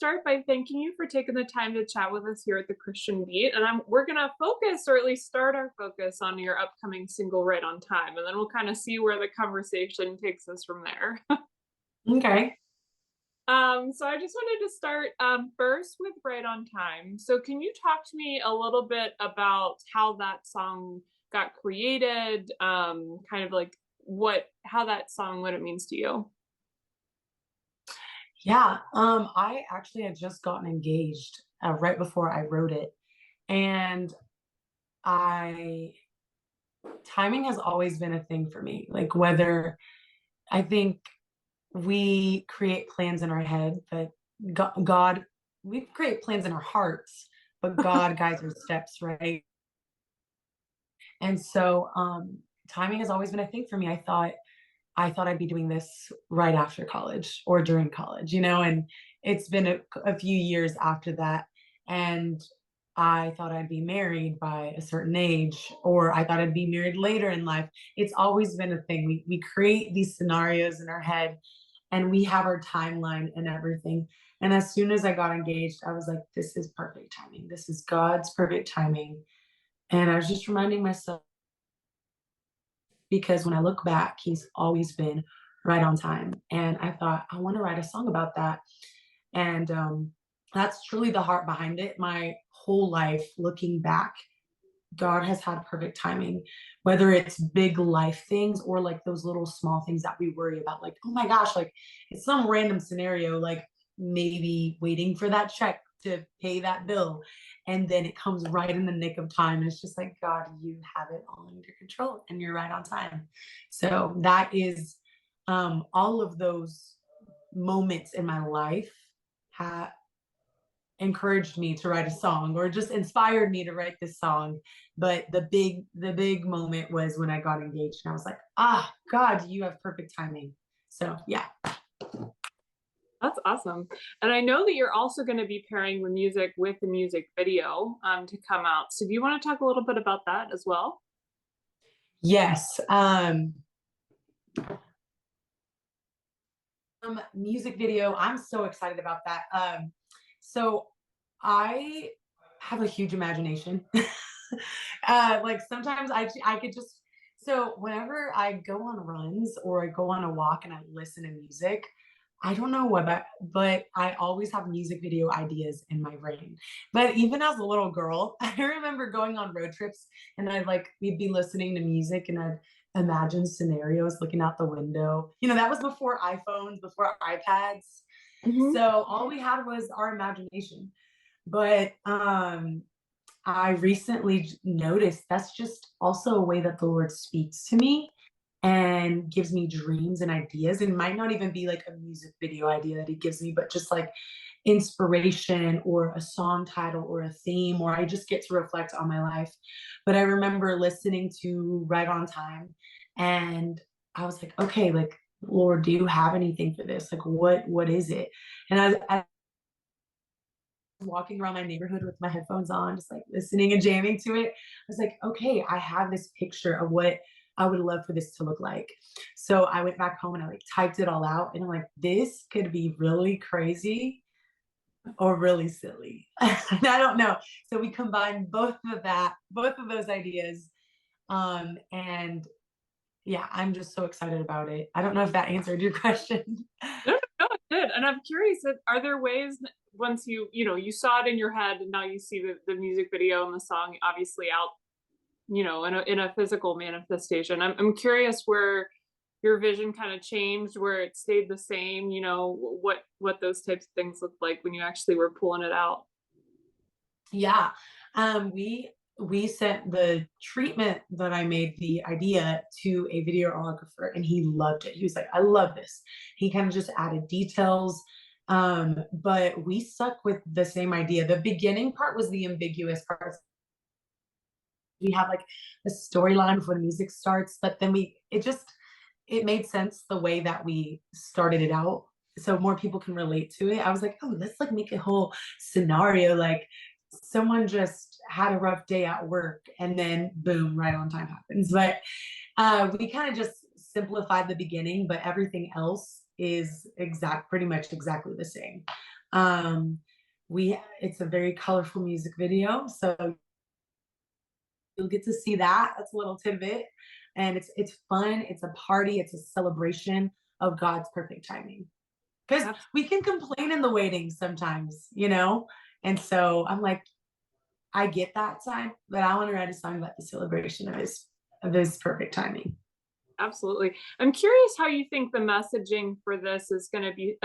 start by thanking you for taking the time to chat with us here at the Christian Beat. And we're gonna focus, or at least start our focus, on your upcoming single Right on Time, and then we'll kind of see where the conversation takes us from there. Okay. So I just wanted to start first with Right on Time. So can you talk to me a little bit about how that song got created? Kind of like how that song, what it means to you. Yeah. I actually had just gotten engaged right before I wrote it. And I timing has always been a thing for me. Like whether I think we create plans in our head, but God, we create plans in our hearts, but God guides our steps, right? And so timing has always been a thing for me. I thought I'd be doing this right after college or during college, and it's been a few years after that. And I thought I'd be married by a certain age, or I thought I'd be married later in life. It's always been a thing. We create these scenarios in our head and we have our timeline and everything. And as soon as I got engaged, I was like, this is perfect timing. This is God's perfect timing. And I was just reminding myself, because when I look back, he's always been right on time. And I thought, I want to write a song about that. And that's truly the heart behind it. My whole life, looking back, God has had perfect timing, whether it's big life things or like those little small things that we worry about. Like, oh my gosh, like it's some random scenario, like maybe waiting for that check to pay that bill. And then it comes right in the nick of time. And it's just like, God, you have it all under control and you're right on time. So that is all of those moments in my life have encouraged me to write a song or just inspired me to write this song. But the big moment was when I got engaged and I was like, ah, God, you have perfect timing. So yeah. That's awesome. And I know that you're also going to be pairing the music with the music video to come out. So do you want to talk a little bit about that as well? Yes. Music video, I'm so excited about that. So I have a huge imagination. Like sometimes I could just, so whenever I go on runs or I go on a walk and I listen to music, I don't know what, but I always have music video ideas in my brain. But even as a little girl, I remember going on road trips and we'd be listening to music and I'd imagine scenarios looking out the window. That was before iPhones, before iPads. Hmm. So all we had was our imagination. But I recently noticed that's just also a way that the Lord speaks to me and gives me dreams and ideas. And it might not even be like a music video idea that he gives me, but just like inspiration or a song title or a theme, or I just get to reflect on my life. But I remember listening to Right on Time and I was like, okay, like, Lord, do you have anything for this? Like, what is it? And I walking around my neighborhood with my headphones on, just like listening and jamming to it. I was like, okay, I have this picture of what I would love for this to look like. So I went back home and I like typed it all out and I'm like, this could be really crazy or really silly. I don't know. So we combined both of those ideas. And yeah, I'm just so excited about it. I don't know if that answered your question. No, no, no, it did. And I'm curious, are there ways once you saw it in your head and now you see the music video and the song obviously out, in a physical manifestation. I'm curious where your vision kind of changed, where it stayed the same, what those types of things looked like when you actually were pulling it out. Yeah. We sent the treatment that I made the idea to a videographer and he loved it. He was like, I love this. He kind of just added details. But we stuck with the same idea. The beginning part was the ambiguous part. We have like a storyline before the music starts, but then it made sense the way that we started it out. So more people can relate to it. I was like, oh, let's like make a whole scenario. Like someone just had a rough day at work and then boom, right on time happens. But we kind of just simplified the beginning, but everything else is pretty much exactly the same. Um, it's a very colorful music video, so you'll get to see that. That's a little tidbit, and it's fun. It's a party. It's a celebration of God's perfect timing. Because we can complain in the waiting sometimes, And so I'm like, I get that side, but I want to write a song about the celebration of his perfect timing. Absolutely. I'm curious how you think the messaging for this is going to be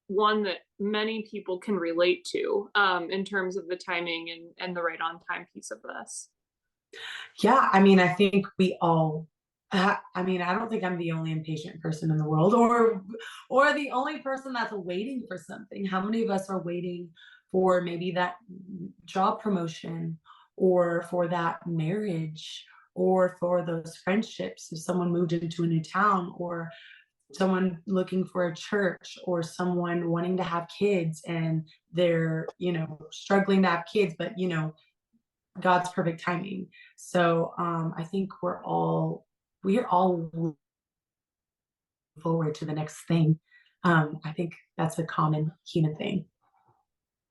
one that many people can relate to in terms of the timing and the right on time piece of this. Yeah, I mean, I think we all. I mean, I don't think I'm the only impatient person in the world, or the only person that's waiting for something. How many of us are waiting for maybe that job promotion, or for that marriage, or for those friendships? If someone moved into a new town, or someone looking for a church, or someone wanting to have kids and they're struggling to have kids, but God's perfect timing. So I think we are all forward to the next thing. I think that's a common human thing.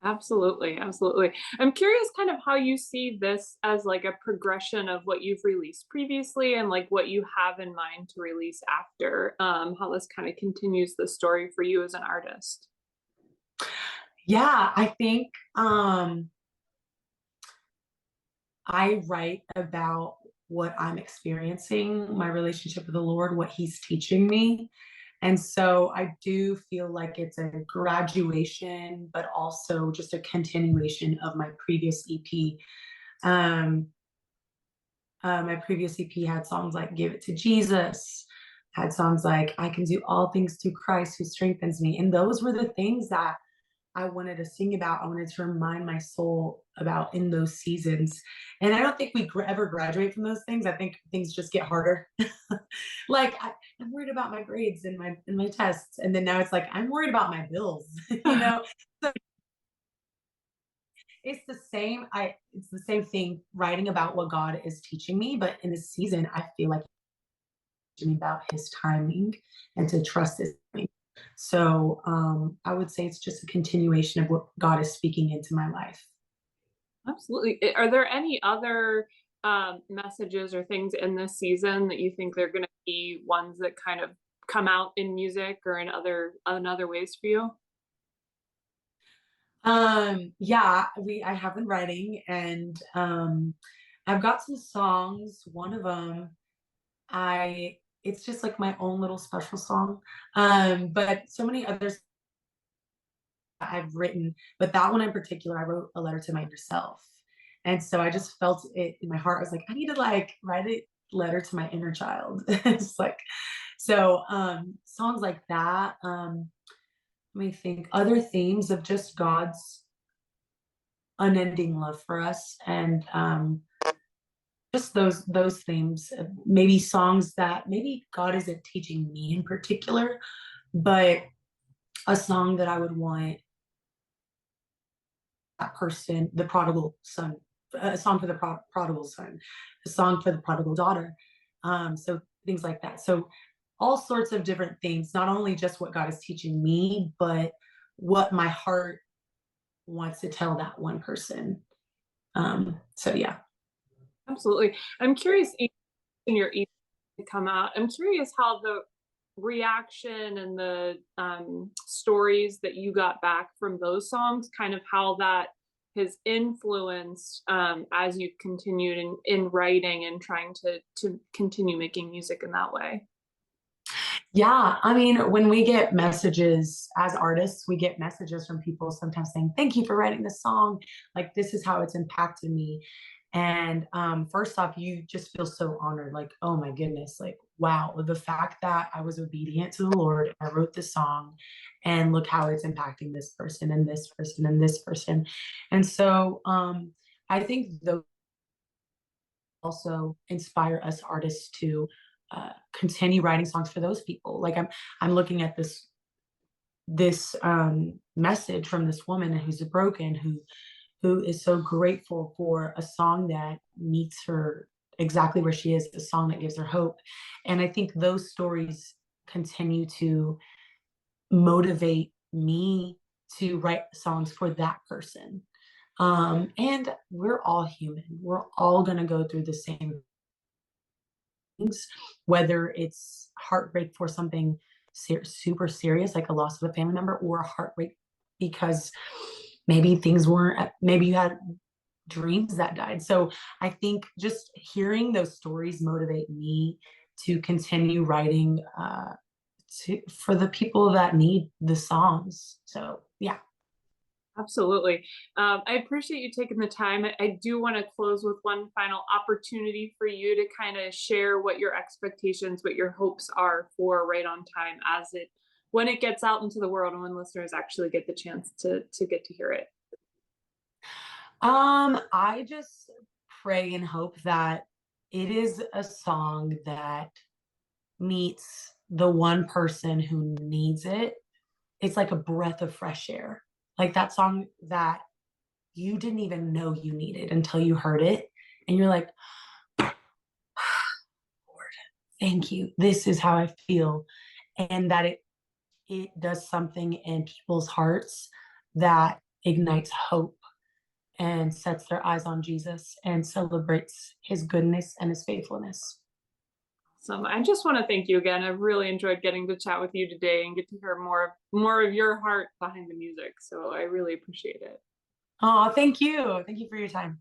Absolutely, absolutely. I'm curious kind of how you see this as like a progression of what you've released previously and like what you have in mind to release after, how this kind of continues the story for you as an artist. Yeah, I think I write about what I'm experiencing, my relationship with the Lord, what He's teaching me. And so I do feel like it's a graduation, but also just a continuation of my previous EP. Um, my previous EP had songs like Give It to Jesus, had songs like I Can Do All Things Through Christ Who Strengthens Me. And those were the things that I wanted to sing about. I wanted to remind my soul about in those seasons. And I don't think we ever graduate from those things. I think things just get harder. Like I'm worried about my grades and my tests, and then now it's like I'm worried about my bills. So it's the same thing writing about what God is teaching me, but in this season I feel like it's about His timing and to trust His timing. So I would say it's just a continuation of what God is speaking into my life. Absolutely. Are there any other messages or things in this season that you think they're going to be ones that kind of come out in music or in other ways for you? Yeah, I have been writing, and I've got some songs. One of them, I it's just like my own little special song. But so many others I've written, but that one in particular, I wrote a letter to my inner self. And so I just felt it in my heart. I was like, I need to like write a letter to my inner child. It's like, so songs like that. Let me think, other themes of just God's unending love for us, and just those themes. Maybe songs that maybe God isn't teaching me in particular, but a song that I would want that person, the prodigal son, a song for the prodigal son, a song for the prodigal daughter. So things like that. So all sorts of different things, not only just what God is teaching me, but what my heart wants to tell that one person. So yeah. Absolutely. I'm curious in your EP to come out. I'm curious how the reaction and the stories that you got back from those songs, kind of how that has influenced as you've continued in writing and trying to continue making music in that way. Yeah, I mean, when we get messages as artists, we get messages from people sometimes saying, "Thank you for writing this song. Like, this is how it's impacted me." And first off, you just feel so honored. Like, oh my goodness, like, wow, the fact that I was obedient to the Lord, I wrote this song, and look how it's impacting this person and this person and this person. And so I think those also inspire us artists to continue writing songs for those people. Like I'm looking at this message from this woman who's broken, who is so grateful for a song that meets her exactly where she is, a song that gives her hope. And I think those stories continue to motivate me to write songs for that person. And we're all human. We're all going to go through the same things, whether it's heartbreak for something super serious, like a loss of a family member, or heartbreak because maybe things weren't, maybe you had dreams that died. So I think just hearing those stories motivate me to continue writing for the people that need the songs. So yeah. Absolutely. I appreciate you taking the time. I do want to close with one final opportunity for you to kind of share what your expectations, what your hopes are for Right on Time as it when it gets out into the world and when listeners actually get the chance to get to hear it. I just pray and hope that it is a song that meets the one person who needs it. It's like a breath of fresh air. Like that song that you didn't even know you needed until you heard it. And you're like, Lord, thank you. This is how I feel. And that it does something in people's hearts that ignites hope and sets their eyes on Jesus and celebrates his goodness and his faithfulness. So I just want to thank you again. I've really enjoyed getting to chat with you today and get to hear more of your heart behind the music. So I really appreciate it. Oh, thank you. Thank you for your time.